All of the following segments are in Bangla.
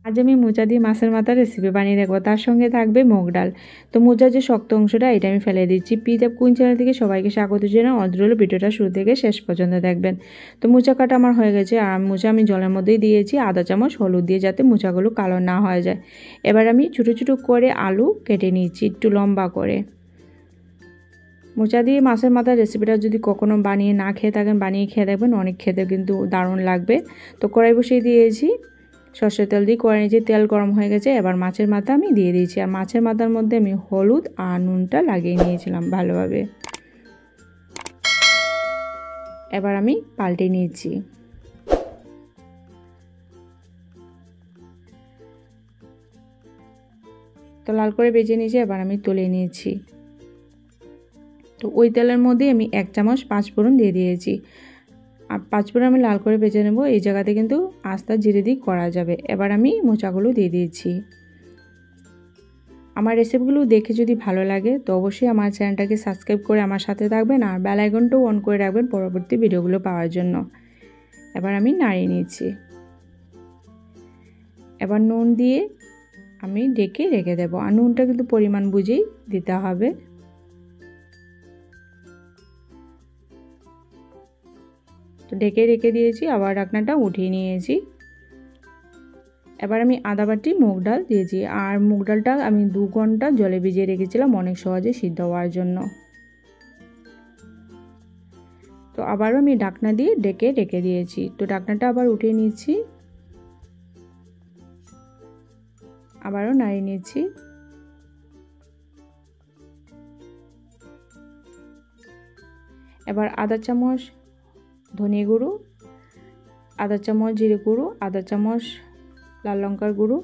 আজ আমি মোচা দিয়ে মাছের মাথা রেসিপি বানিয়ে দেখবো, তার সঙ্গে থাকবে মুগ ডাল। তো মোচার যে শক্ত অংশটা এটা আমি ফেলে দিচ্ছি। পিতাব কুইন চ্যানেল থেকে সবাইকে স্বাগত জানাই। অনুরোধ ভিডিওটা শুরু থেকে শেষ পর্যন্ত দেখবেন। তো মোচা কাটা আমার হয়ে গেছে, আর মোচা আমি জলের মধ্যেই দিয়েছি আধা চামচ হলুদ দিয়ে, যাতে মোচাগুলো কালো না হয়ে যায়। এবার আমি ছোটো ছোটো করে আলু কেটে নিচ্ছি একটু লম্বা করে। মোচা দিয়ে মাছের মাথার রেসিপিটা যদি কখনো বানিয়ে না খেয়ে থাকেন, বানিয়ে খেয়ে দেখবেন, অনেক খেতে কিন্তু দারুণ লাগবে। তো কড়াই বসিয়ে দিয়েছি, সর্ষের তেল দিয়ে কড়াই নিচে তেল গরম হয়ে গেছে। এবার মাছের মাথা আমি দিয়ে দিয়েছি, আর মাছের মাথার মধ্যে আমি হলুদ আর নুনটা লাগিয়ে নিয়েছিলাম ভালোভাবে। এবার আমি পাল্টে নিয়েছি। তো লাল করে ভেজে নিয়েছি, এবার আমি তুলে নিয়েছি। তো ওই তেলের মধ্যে আমি 1 চামচ 5 ফোড়ন দিয়ে দিয়েছি। আর 5 ফোড়ন আমি লাল করে ভেজে নেব। এই জায়গাতে কিন্তু আস্তা জিরে দিয়ে করা যাবে। এবার আমি মোচাগুলো দিয়ে দিয়েছি। আমার রেসিপিগুলো দেখে যদি ভালো লাগে তো অবশ্যই আমার চ্যানেলটাকে সাবস্ক্রাইব করে আমার সাথে থাকবেন, আর বেল আইকনটাও অন করে রাখবেন পরবর্তী ভিডিওগুলো পাওয়ার জন্য। এবার আমি নাড়িয়ে নিচ্ছি। এবার নুন দিয়ে আমি ঢেকে রেখে দেবো, আর নুনটা কিন্তু পরিমাণ বুঝেই দিতে হবে। তো ঢেকে রেখে দিয়েছি, আবার ঢাকনাটা উঠিয়ে নিয়েছি। এবার আমি আধা বাটি মুগ ডাল দিয়েছি, আর মুগ ডালটা আমি 2 ঘন্টা জলে ভিজিয়ে রেখেছিলাম অনেক সহজে সিদ্ধ হওয়ার জন্য। তো আবারও আমি ঢাকনা দিয়ে ঢেকে রেখে দিয়েছি। তো ঢাকনাটা আবার উঠিয়ে নিচ্ছি, আবারও নাড়িয়ে নিচ্ছি। এবার আধা চামচ ধনে গুঁড়ো, আধা চামচ জিরে গুঁড়ো, আধা চামচ লাল লঙ্কার গুঁড়ো,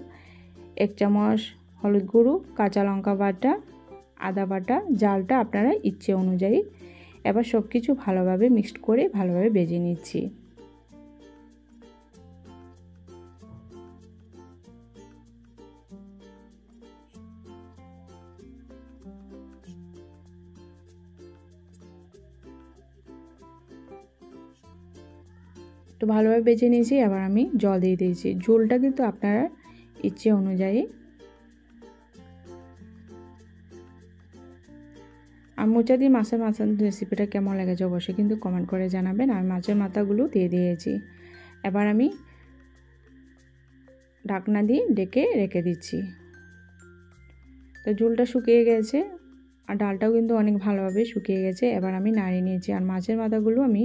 1 চামচ হলুদ গুঁড়ো, কাঁচা লঙ্কা বাটা, আদা বাটা, জালটা আপনারা ইচ্ছে অনুযায়ী। এবার সব কিছু ভালোভাবে মিক্সড করে ভালোভাবে ভেজে নিচ্ছি। তো ভালোভাবে ভেজে নিয়েছি। এবার আমি জল দিয়ে দিয়েছি। ঝোলটা কিন্তু আপনারা ইচ্ছে অনুযায়ী। আর মোচা দিয়ে মাছের মাথার রেসিপিটা কেমন লেগেছে অবশ্যই কিন্তু কমেন্ট করে জানাবেন। আর মাছের মাথাগুলো দিয়ে দিয়েছি। এবার আমি ঢাকনা দিয়ে ঢেকে রেখে দিচ্ছি। তো ঝোলটা শুকিয়ে গেছে, আর ডালটাও কিন্তু অনেক ভালোভাবে শুকিয়ে গেছে। এবার আমি নাড়িয়ে নিয়েছি, আর মাছের মাথাগুলো আমি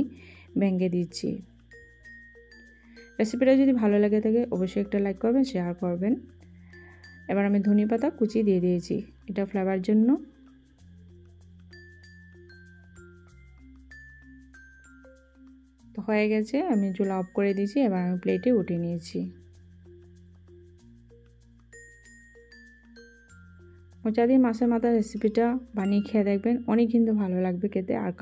ভেঙে দিচ্ছি। রেসিপিটা যদি ভালো লাগে থাকে অবশ্যই একটা লাইক করবেন, শেয়ার করবেন। এবার আমি ধনে পাতা কুচি দিয়ে দিয়েছি এটা ফ্লেভার জন্য। তো হয়ে গেছে, আমি চুলা অফ করে দিয়েছি। এবার আমি প্লেটে উঠিয়ে নিয়েছি। মোচা দিয়ে মাছের মাথার রেসিপিটা বানিয়ে খেয়ে দেখবেন, অনেক কিন্তু ভালো লাগবে খেতে। আর